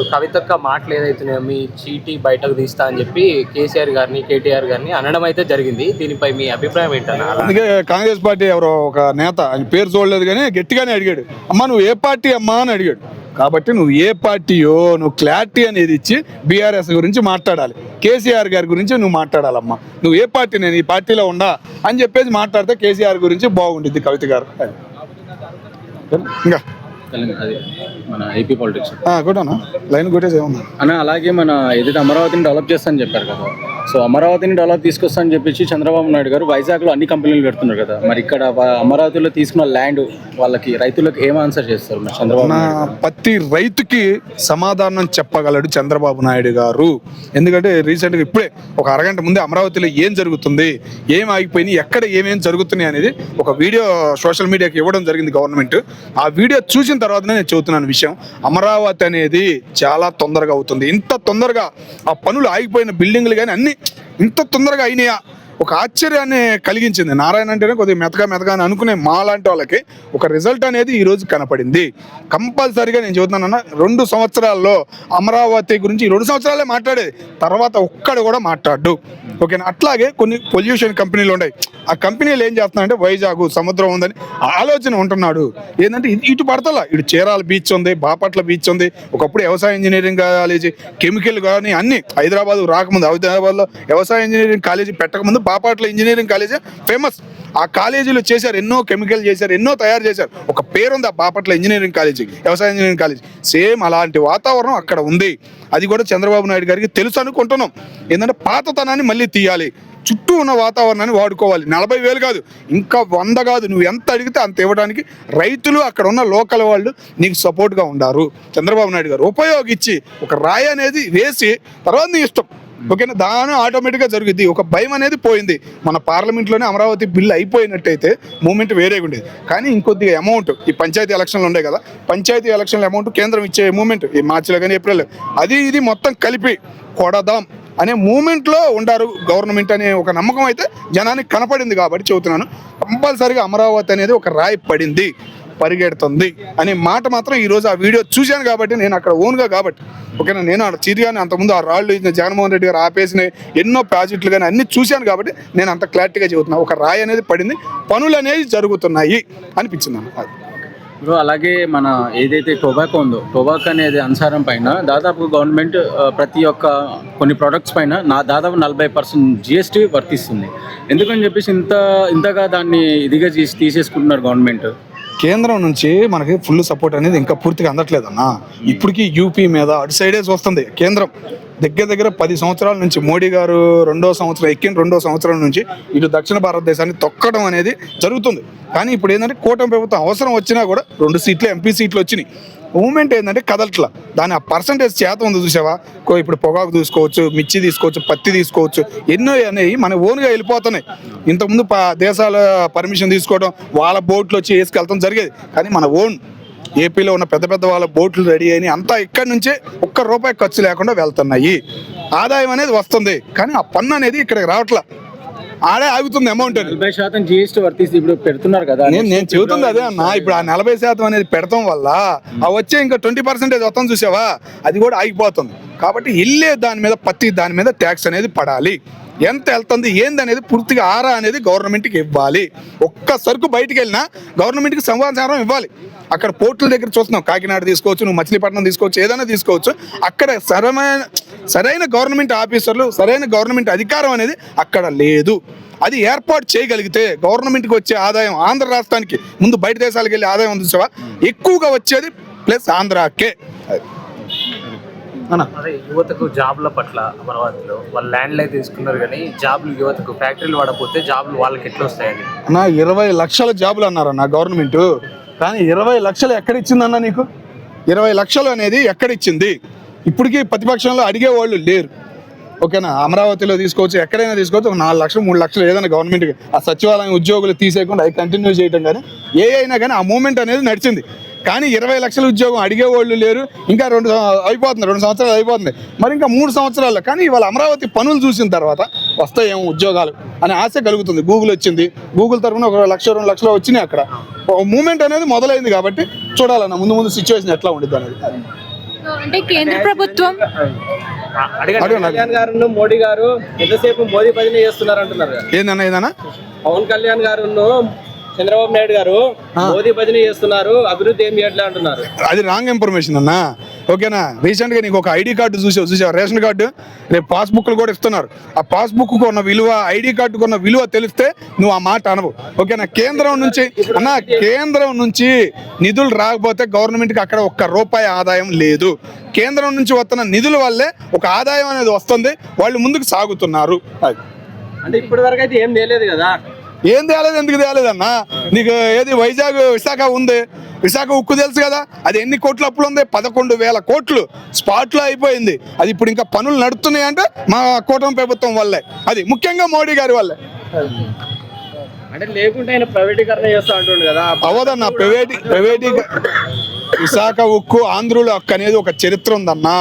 ఇప్పుడు కవితక్క మాటలు ఏదైతున్నాయో మీ చీటీ బయటకు తీస్తా అని చెప్పి కేసీఆర్ గారిని కేటీఆర్ గారిని అనడం అయితే జరిగింది. దీనిపై మీ అభిప్రాయం ఏంటన్నా? అందుకే కాంగ్రెస్ పార్టీ ఎవరో ఒక నేత, ఆయన పేరు చూడలేదు కానీ గట్టిగానే అడిగాడు, అమ్మా నువ్వు ఏ పార్టీ అమ్మా అని అడిగాడు. కాబట్టి నువ్వు ఏ పార్టీయో నువ్వు క్లారిటీ అనేది ఇచ్చి బీఆర్ఎస్ గురించి మాట్లాడాలి, కేసీఆర్ గారి గురించి నువ్వు మాట్లాడాలమ్మా. నువ్వు ఏ పార్టీ, నేను ఈ పార్టీలో ఉండా అని చెప్పేసి మాట్లాడితే కేసీఆర్ గురించి బాగుండిద్ది కవిత గారు. ఇంకా అది మన ఏపీ పాలిటిక్స్ కొట్టానా లైన్ కొట్టేసి ఏమన్నా అన్న. అలాగే మన ఏదైతే అమరావతిని డెవలప్ చేస్తా అని చెప్పారు కదా, సో అమరావతిని డెవలప్ తీసుకొస్తా అని చెప్పేసి చంద్రబాబు నాయుడు గారు వైజాగ్లో అన్ని కంపెనీలు పెడుతున్నారు కదా, మరి ఇక్కడ అమరావతిలో తీసుకున్న ల్యాండ్ వాళ్ళకి రైతులకు ఏం ఆన్సర్ చేస్తారు మరి చంద్రబాబు నాయుడు గారు? ప్రతి రైతుకి సమాధానం చెప్పగలడు చంద్రబాబు నాయుడు గారు. ఎందుకంటే రీసెంట్గా ఇప్పుడే ఒక అరగంట ముందే అమరావతిలో ఏం జరుగుతుంది, ఏం ఆగిపోయినాయి, ఎక్కడ ఏమేమి జరుగుతున్నాయి అనేది ఒక వీడియో సోషల్ మీడియాకి ఇవ్వడం జరిగింది గవర్నమెంట్. ఆ వీడియో చూసిన తర్వాతనే నేను చెబుతున్నాను విషయం. అమరావతి అనేది చాలా తొందరగా అవుతుంది. ఇంత తొందరగా ఆ పనులు ఆగిపోయిన బిల్డింగ్లు కానీ అన్ని ఇంత తొందరగా అయినాయా, ఒక ఆశ్చర్యాన్ని కలిగించింది. నారాయణ అంటేనే కొద్దిగా మెతగా అని అనుకునే మా లాంటి వాళ్ళకి ఒక రిజల్ట్ అనేది ఈరోజు కనపడింది. కంపల్సరీగా నేను చెబుతున్నానన్న 2 సంవత్సరాల్లో అమరావతి గురించి 2 సంవత్సరాలే మాట్లాడేది, తర్వాత ఒక్కడు కూడా మాట్లాడు. ఓకేనా? అట్లాగే కొన్ని పొల్యూషన్ కంపెనీలు ఉన్నాయి. ఆ కంపెనీలు ఏం చేస్తున్నాయంటే వైజాగ్ సముద్రం ఉందని ఆలోచన ఉంటున్నాడు. ఏంటంటే ఇటు పడతలా, ఇటు చీరాల బీచ్ ఉంది, బాపట్ల బీచ్ ఉంది, ఒకప్పుడు వ్యవసాయ ఇంజనీరింగ్ కాలేజీ, కెమికల్ కానీ అన్ని హైదరాబాద్ రాకముందు, హైదరాబాద్లో వ్యవసాయ ఇంజనీరింగ్ కాలేజీ పెట్టకముందు బాపట్ల ఇంజనీరింగ్ కాలేజీ ఫేమస్. ఆ కాలేజీలో చేశారు, ఎన్నో కెమికల్ చేశారు, ఎన్నో తయారు చేశారు. ఒక పేరుంది ఆ బాపట్ల ఇంజనీరింగ్ కాలేజీకి, వ్యవసాయ ఇంజనీరింగ్ కాలేజీ. సేమ్ అలాంటి వాతావరణం అక్కడ ఉంది. అది కూడా చంద్రబాబు నాయుడు గారికి తెలుసు అనుకుంటున్నాం. ఏంటంటే పాతతనాన్ని మళ్ళీ తీయాలి, చుట్టూ ఉన్న వాతావరణాన్ని వాడుకోవాలి. 40,000 కాదు, ఇంకా 100 కాదు, నువ్వు ఎంత అడిగితే అంత ఇవ్వడానికి రైతులు, అక్కడ ఉన్న లోకల్ వాళ్ళు నీకు సపోర్ట్గా ఉండారు. చంద్రబాబు నాయుడు గారు ఉపయోగించి ఒక రాయి అనేది వేసి తర్వాత నీ ఇష్టం. ఓకేనా? దాని ఆటోమేటిక్గా జరుగుద్ది. ఒక భయం అనేది పోయింది. మన పార్లమెంట్లోనే అమరావతి బిల్లు అయిపోయినట్టయితే మూమెంట్ వేరేగా ఉండేది. కానీ ఇంకొద్దిగా అమౌంట్ ఈ పంచాయతీ ఎలక్షన్లు ఉండే కదా, పంచాయతీ ఎలక్షన్ల అమౌంట్ కేంద్రం ఇచ్చే మూమెంట్ ఈ మార్చిలో కానీ ఏప్రిల్, అది ఇది మొత్తం కలిపి కొడదాం అనే మూమెంట్లో ఉండారు గవర్నమెంట్ అనే ఒక నమ్మకం అయితే జనానికి కనపడింది. కాబట్టి చెబుతున్నాను, కంపల్సరీగా అమరావతి అనేది ఒక రాయి పడింది, పరిగెడుతుంది అనే మాట మాత్రం ఈరోజు ఆ వీడియో చూశాను కాబట్టి, నేను అక్కడ ఓన్గా కాబట్టి. ఓకేనా? నేను చిరిగానే అంతకుముందు ఆ రాళ్ళు జగన్మోహన్ రెడ్డి గారు ఆపేసిన ఎన్నో ప్రాజెక్టులు కానీ అన్ని చూశాను కాబట్టి నేను అంత క్లారిటీగా చెబుతున్నాను. ఒక రాయి అనేది పడింది, పనులు అనేవి జరుగుతున్నాయి అనిపించింది. ఇప్పుడు అలాగే మన ఏదైతే టొబాకో ఉందో, టొబాకో అనేది అనుసారం పైన దాదాపు గవర్నమెంట్ ప్రతి ఒక్క కొన్ని ప్రోడక్ట్స్ పైన దాదాపు 40% GST వర్తిస్తుంది. ఎందుకని చెప్పేసి ఇంతగా దాన్ని ఇదిగా తీసేసుకుంటున్నారు గవర్నమెంట్. కేంద్రం నుంచి మనకి ఫుల్ సపోర్ట్ అనేది ఇంకా పూర్తిగా అందట్లేదన్నా. ఇప్పటికీ యూపీ మీద అటు సైడే వస్తుంది కేంద్రం. దగ్గర 10 సంవత్సరాల నుంచి మోడీ గారు రెండో సంవత్సరం నుంచి ఇటు దక్షిణ భారతదేశాన్ని తొక్కడం అనేది జరుగుతుంది. కానీ ఇప్పుడు ఏంటంటే కూటమి ప్రభుత్వం అవసరం వచ్చినా కూడా 2 సీట్లు ఎంపీ సీట్లు వచ్చినాయి. మూమెంట్ ఏంటంటే కదలట్లా. దాని ఆ పర్సంటేజ్ శాతం ఉంది చూసావా. ఇప్పుడు పొగాకు తీసుకోవచ్చు, మిర్చి తీసుకోవచ్చు, పత్తి తీసుకోవచ్చు, ఎన్నో అనేవి మన ఓన్గా వెళ్ళిపోతున్నాయి. ఇంతకుముందు దేశాల పర్మిషన్ తీసుకోవడం, వాళ్ళ బోట్లు వచ్చి వేసుకెళ్తాం జరిగేది. కానీ మన ఓన్ ఏపీలో ఉన్న పెద్ద వాళ్ళ బోట్లు రెడీ అయినాయి, అంతా ఇక్కడి నుంచే ₹1 ఖర్చు లేకుండా వెళ్తున్నాయి. ఆదాయం అనేది వస్తుంది, కానీ ఆ పన్ను అనేది ఇక్కడికి రావట్లా, ఆడే ఆగుతుంది అమౌంట్. 40% GST వర్తిస్తే ఇప్పుడు పెడుతున్నారు కదా. నేను చెబుతుంది అదే అన్న. ఇప్పుడు ఆ 40% అనేది పెడతాం వల్ల ఆ వచ్చే ఇంకా 20% వస్తాం చూసావా, అది కూడా ఆగిపోతుంది. కాబట్టి వెళ్ళే దాని మీద ప్రతి దాని మీద ట్యాక్స్ అనేది పడాలి. ఎంత వెళ్తుంది ఏందనేది పూర్తిగా ఆరా అనేది గవర్నమెంట్కి ఇవ్వాలి. ఒక్క సరుకు బయటికి వెళ్ళినా గవర్నమెంట్కి సమాచారం ఇవ్వాలి. అక్కడ పోర్టుల దగ్గర చూస్తున్నాం, కాకినాడ తీసుకోవచ్చు, నువ్వు మచిలీపట్నం తీసుకోవచ్చు, ఏదైనా తీసుకోవచ్చు. అక్కడ సరైన గవర్నమెంట్ ఆఫీసర్లు, సరైన గవర్నమెంట్ అధికారం అనేది అక్కడ లేదు. అది ఏర్పాటు చేయగలిగితే గవర్నమెంట్కి వచ్చే ఆదాయం, ఆంధ్ర రాష్ట్రానికి ముందు బయట దేశాలకు వెళ్ళే ఆదాయం ఉంది చూసావా, ఎక్కువగా వచ్చేది ప్లస్ ఆంధ్రాకే. అదే యువతకు జాబ్ల పట్ల అమరావతిలో వాళ్ళు ల్యాండ్లు అయితే తీసుకున్నారు, కానీ జాబ్లు యువతకు ఫ్యాక్టరీలు వాడకపోతే జాబ్లు వాళ్ళకి ఎట్లా వస్తాయని 20 లక్షల జాబులు అన్నారన్న గవర్నమెంట్. కానీ 20 లక్షలు ఎక్కడిచ్చిందన్న నీకు? 20 లక్షలు అనేది ఎక్కడిచ్చింది? ఇప్పటికీ ప్రతిపక్షంలో అడిగేవాళ్ళు లేరు. ఓకేనా? అమరావతిలో తీసుకోవచ్చు, ఎక్కడైనా తీసుకోవచ్చు. 4 లక్షలు 3 లక్షలు ఏదైనా గవర్నమెంట్కి ఆ సచివాలయం ఉద్యోగులు తీసేయకుండా అవి కంటిన్యూ చేయడం కానీ ఏ అయినా కానీ ఆ మూమెంట్ అనేది నడిచింది. కానీ 20 లక్షల ఉద్యోగం అడిగేవాళ్ళు లేరు. ఇంకా 2 సంవత్సరాలు అయిపోతుంది, మరి ఇంకా 3 సంవత్సరాల్లో. కానీ ఇవాళ అమరావతి పనులు చూసిన తర్వాత వస్తాయేమో ఉద్యోగాలు అనే ఆశ కలుగుతుంది. గూగుల్ వచ్చింది, గూగుల్ తరఫున 1 లక్ష 2 లక్షలు వచ్చినాయి. అక్కడ మూమెంట్ అనేది మొదలైంది. కాబట్టి చూడాలన్న ముందు సిచ్యువేషన్ ఎట్లా ఉండిద్ది అనేది. అంటే కేంద్ర ప్రభుత్వం కళ్యాణ్ గారు మోడీ గారు ఎంతసేపు మోదీ భజన చేస్తున్నారు అంటున్నారు కదా. ఏదన్నా పవన్ కళ్యాణ్ గారు చంద్రబాబు నాయుడు గారు మోదీ భజన చేస్తున్నారు, అభివృద్ధి ఏం చేయట్లే అంటున్నారు. అది రాంగ్ ఇన్ఫర్మేషన్ అన్నా. ఓకేనా, రీసెంట్ గా నీకు ఒక ఐడి కార్డు చూసావు రేషన్ కార్డు, రేపు పాస్బుక్లు కూడా ఇస్తున్నారు. ఆ పాస్బుక్ ఉన్న విలువ, ఐడి కార్డుకు ఉన్న విలువ తెలిస్తే నువ్వు ఆ మాట అనవు. ఓకేనా, కేంద్రం నుంచి నిధులు రాకపోతే గవర్నమెంట్కి అక్కడ ఒక్క రూపాయి ఆదాయం లేదు. కేంద్రం నుంచి వస్తున్న నిధుల వల్లే ఒక ఆదాయం అనేది వస్తుంది, వాళ్ళు ముందుకు సాగుతున్నారు. అంటే ఇప్పటి వరకు అయితే ఏం తెలియదు కదా. ఏం తేలేదు, ఎందుకు తేలేదన్నా? నీకు ఏది వైజాగ్ విశాఖ ఉంది, విశాఖ ఉక్కు తెలుసు కదా, అది ఎన్ని కోట్ల అప్పులు ఉంది? 11,000 కోట్లు స్పాట్లో అయిపోయింది. అది ఇప్పుడు ఇంకా పనులు నడుస్తున్నాయి అంటే మా కూటమి ప్రభుత్వం వల్లే, అది ముఖ్యంగా మోడీ గారి వల్లే. అంటే లేకుంటే ఆయన ప్రైవేటీకరణ చేస్తా అంటుండు కదా. అవదన్నా, విశాఖ ఉక్కు ఆంధ్రుల హక్కు అనేది ఒక చరిత్ర ఉందన్నా,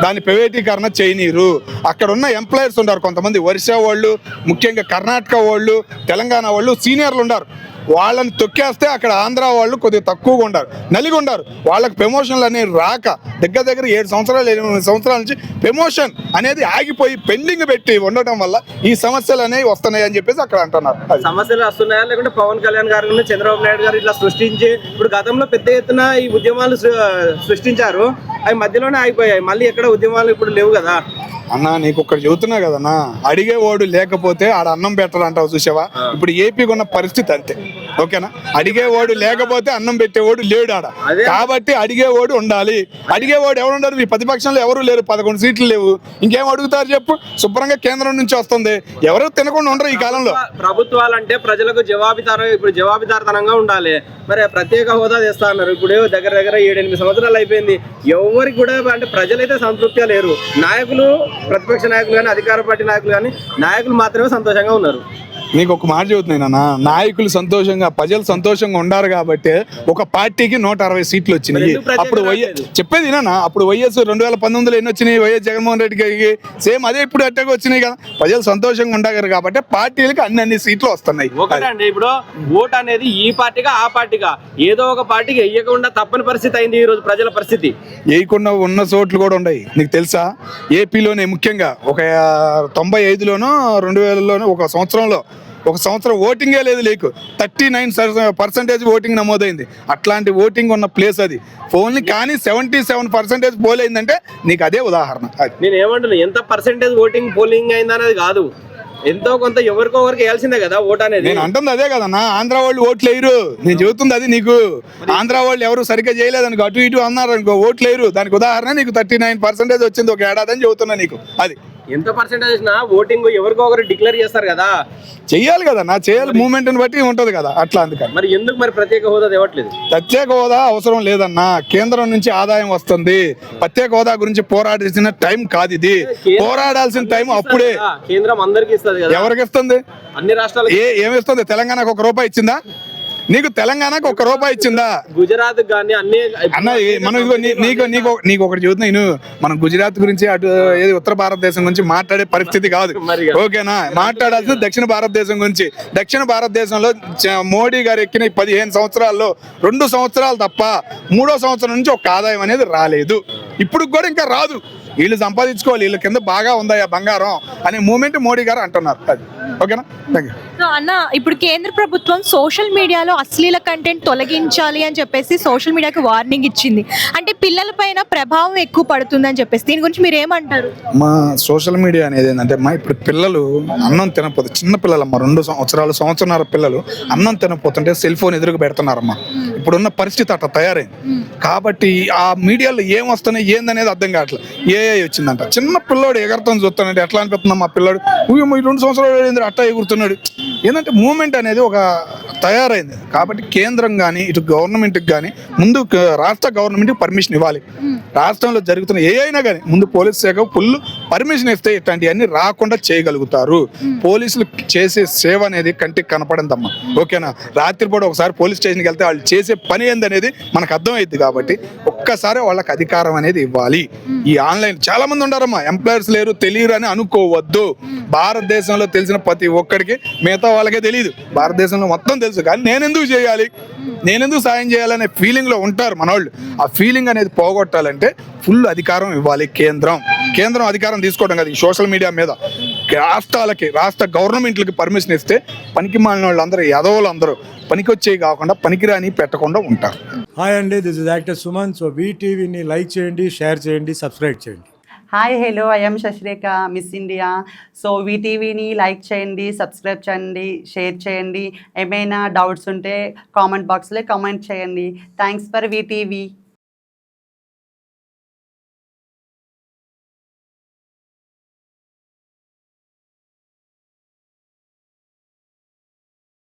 దాని ప్రైవేటీకరణ చేయనీరు. అక్కడ ఉన్న ఎంప్లాయర్స్ ఉన్నారు కొంతమంది, ఒరిస్సా వాళ్ళు, ముఖ్యంగా కర్ణాటక వాళ్ళు, తెలంగాణ వాళ్ళు సీనియర్లు ఉన్నారు. వాళ్ళని తొక్కేస్తే అక్కడ ఆంధ్ర వాళ్ళు కొద్దిగా తక్కువగా ఉండారు, నలిగి ఉండారు. వాళ్ళకి ప్రమోషన్లు అనేవి రాక దగ్గర 7 సంవత్సరాలు 8 సంవత్సరాల నుంచి ప్రమోషన్ అనేది ఆగిపోయి పెండింగ్ పెట్టి ఉండటం వల్ల ఈ సమస్యలు అనేవి వస్తున్నాయి అని చెప్పేసి అక్కడ అంటున్నారు. సమస్యలు వస్తున్నాయా లేకుంటే పవన్ కళ్యాణ్ గారు చంద్రబాబు నాయుడు గారు ఇట్లా సృష్టించి ఇప్పుడు గతంలో పెద్ద ఎత్తున ఈ ఉద్యమాలు సృష్టించారు, అవి మధ్యలోనే ఆగిపోయాయి, మళ్ళీ ఎక్కడ ఉద్యమాలు ఇప్పుడు లేవు కదా. అన్నా నీకు ఒక్కటి చెబుతున్నా కదన్నా, అడిగేవాడు లేకపోతే ఆడ అన్నం పెట్టాలంటావు చూసావా. ఇప్పుడు ఏపీకి ఉన్న పరిస్థితి అంతే. ఓకేనా, అడిగేవాడు లేకపోతే అన్నం పెట్టేవాడు లేడు ఆడ. కాబట్టి అడిగేవాడు ఉండాలి. అడిగేవాడు ఎవరు ఉండరు? ఈ ప్రతిపక్షంలో ఎవరు లేరు, 11 సీట్లు లేవు, ఇంకేం అడుగుతారు చెప్పు? శుభ్రంగా కేంద్రం నుంచి వస్తుంది, ఎవరు తినకుండా ఉండరు ఈ కాలంలో. ప్రభుత్వాలు అంటే ప్రజలకు జవాబుదారితనంగా ఉండాలి. మరి ప్రత్యేక హోదా తెస్తా అన్నారు, ఇప్పుడు దగ్గర 7-8 సంవత్సరాలు అయిపోయింది, ఎవరికి కూడా అంటే ప్రజలైతే సంతృప్తిగా లేరు. నాయకులు, ప్రతిపక్ష నాయకులు కానీ అధికార పార్టీ నాయకులు కానీ నాయకులు మాత్రమే సంతోషంగా ఉన్నారు. నీకు ఒక మాట చెబుతున్నాను, నాయకులు సంతోషంగా, ప్రజలు సంతోషంగా ఉండారు కాబట్టి ఒక పార్టీకి 160 సీట్లు వచ్చినాయి. అప్పుడు చెప్పేది నా అప్పుడు వైఎస్ 2019లో ఎన్ని వచ్చినాయి? వైఎస్ జగన్మోహన్ రెడ్డి గారికి సేమ్ అదే ఇప్పుడు అట్టగా వచ్చినాయి కదా. ప్రజలు సంతోషంగా ఉండారు కాబట్టి పార్టీలకి అన్ని సీట్లు వస్తున్నాయి. ఒకటండి, ఇప్పుడు ఓట్ అనేది ఈ పార్టీగా ఆ పార్టీగా ఏదో ఒక పార్టీకి వేయకుండా తప్పని పరిస్థితి అయింది ఈ రోజు ప్రజల పరిస్థితి. వేయకుండా ఉన్న చోట్లు కూడా ఉన్నాయి. నీకు తెలుసా, ఏపీలోనే ముఖ్యంగా ఒక 95లోనో 2000లోనో ఒక సంవత్సరం ఓటింగే లేదు, లేకు 39% ఓటింగ్ నమోదైంది. అట్లాంటి ఓటింగ్ ఉన్న ప్లేస్ అది. ఓన్లీ కానీ 77% పోల్ అయిందంటే నీకు అదే ఉదాహరణ. నేను ఏమంటున్నా, ఎంత పర్సెంటేజ్ ఓటింగ్ పోలింగ్ అయిందనేది కాదు, ఎంతో కొంత ఎవరికో ఒకరికి వేయాల్సిందే కదా ఓట్ అనేది. నేను అంటుంది అదే కదన్నా, ఆంధ్ర వాళ్ళు ఓట్లు వేయరు. నేను చెబుతుంది అది నీకు. ఆంధ్ర వాళ్ళు ఎవరు సరిగ్గా చేయలేదనుకో, అటు ఇటు అన్నారు అనుకో, ఓట్లు వేయరు. దానికి ఉదాహరణ నీకు 39% వచ్చింది ఒక ఏడాది అని చెబుతున్నా నీకు. అది ఎంత పర్సెంటేజ్ వచ్చినా ఓటింగ్ ఎవరికో ఒకరు డిక్లేర్ చేస్తారు కదా, చెయ్యాలి కదా నా, చేయాలి, మూమెంట్ ని బట్టి ఉంటది కదా. అట్లా అందుకని మరి ఎందుకు మరి ప్రత్యేక హోదా ఇవ్వట్లేదు? ప్రత్యేక హోదా అవసరం లేదన్నా, కేంద్రం నుంచి ఆదాయం వస్తుంది. ప్రత్యేక హోదా గురించి పోరాడాల్సిన టైం కాదు ఇది, పోరాడాల్సిన టైం అప్పుడే. కేంద్రం అందరికి ఇస్తుంది కదా. ఎవరికి ఇస్తుంది? అన్ని రాష్ట్రాలు. ఏమిస్తుంది? తెలంగాణకు 1 రూపాయి ఇచ్చిందా? నీకు తెలంగాణకు 1 రూపాయి ఇచ్చిందా? గుజరాత్ గానీ అన్ని అన్న, మనం నీకు ఒకటి చెబుతున్నా నేను, మనం గుజరాత్ గురించి అటు ఏది ఉత్తర భారతదేశం గురించి మాట్లాడే పరిస్థితి కాదు. ఓకేనా, మాట్లాడాల్సింది దక్షిణ భారతదేశం గురించి. దక్షిణ భారతదేశంలో మోడీ గారు ఎక్కిన 15 సంవత్సరాల్లో 2 సంవత్సరాలు తప్ప 3వ సంవత్సరం నుంచి ఒక ఆదాయం అనేది రాలేదు. ఇప్పుడు కూడా ఇంకా రాదు. వీళ్ళు సంపాదించుకోవాలి, వీళ్ళ కింద బాగా ఉందా బంగారం అనే మూమెంట్ మోడీ గారు అంటున్నారు. అది ఓకేనా. Thank you. అన్న, ఇప్పుడు కేంద్ర ప్రభుత్వం సోషల్ మీడియాలో అశ్లీల కంటెంట్ తొలగించాలి అని చెప్పేసి సోషల్ మీడియాకి వార్నింగ్ ఇచ్చింది. అంటే పిల్లల పైన ప్రభావం ఎక్కువ పడుతుందని చెప్పేసి, దీని గురించి మీరు ఏమంటారు? మా సోషల్ మీడియా అనేది ఏంటంటే, ఇప్పుడు పిల్లలు అన్నం తినకపోతే, చిన్న పిల్లలమ్మా 2 సంవత్సరాలు, సంవత్సరాల పిల్లలు అన్నం తినకపోతుంటే సెల్ ఫోన్ ఎదురుగా పెడుతున్నారమ్మా. ఇప్పుడున్న పరిస్థితి అట్లా తయారైంది కాబట్టి ఆ మీడియాలో ఏం వస్తున్నాయి ఏందనేది అర్థం కావట్లేదు. ఏఐ వచ్చిందంట, చిన్న పిల్లోడు ఎగరతం చూస్తానంటే ఎట్లా అనిపిస్తుందా? మా పిల్లోడు 2 సంవత్సరాలు అట్టా ఎగురుతున్నాడు. ఏంటంటే మూమెంట్ అనేది ఒక తయారైంది కాబట్టి కేంద్రం కానీ ఇటు గవర్నమెంట్కి కానీ ముందు రాష్ట్ర గవర్నమెంట్కి పర్మిషన్ ఇవ్వాలి. రాష్ట్రంలో జరుగుతున్న ఏ అయినా కానీ ముందు పోలీస్ శాఖ ఫుల్ పర్మిషన్ ఇస్తే ఇట్లాంటివన్నీ రాకుండా చేయగలుగుతారు. పోలీసులు చేసే సేవ అనేది కంటికి కనపడిందమ్మా. ఓకేనా, రాత్రిపూట ఒకసారి పోలీస్ స్టేషన్కి వెళ్తే వాళ్ళు చేసే పని ఏందనేది మనకు అర్థమైంది. కాబట్టి ఒక్కసారి వాళ్ళకి అధికారం అనేది ఇవ్వాలి. ఈ ఆన్లైన్ చాలా మంది ఉండారమ్మా, ఎంప్లాయర్స్ లేరు తెలియరు అని అనుకోవద్దు. భారతదేశంలో తెలిసిన ప్రతి ఒక్కడికి మిగతా వాళ్ళకే తెలియదు, భారతదేశంలో మొత్తం తెలుసు. కానీ నేనెందుకు చేయాలి, నేనెందుకు సాయం చేయాలనే ఫీలింగ్ లో ఉంటారు మనోళ్ళు. ఆ ఫీలింగ్ అనేది పోగొట్టాలంటే ఫుల్ అధికారం ఇవ్వాలి కేంద్రం అధికారం తీసుకోవడం కదా ఈ సోషల్ మీడియా మీద. రాష్ట్రాలకి, రాష్ట్ర గవర్నమెంట్లకి పర్మిషన్ ఇస్తే పనికి మాలిన వాళ్ళందరూ, యదవులందరూ పనికొచ్చేవి కాకుండా పనికిరాని పెట్టకుండా ఉంటారు. హాయ్ అండి, this is actor Suman. So వీటీవీని లైక్ చేయండి, షేర్ చేయండి, సబ్స్క్రైబ్ చేయండి. Hi hello, I'm Sasirekha, Miss India. So వీటీవీని లైక్ చేయండి, సబ్స్క్రైబ్ చేయండి, షేర్ చేయండి. ఏమైనా డౌట్స్ ఉంటే కామెంట్ బాక్స్లో కామెంట్ చేయండి. Thanks for VTV.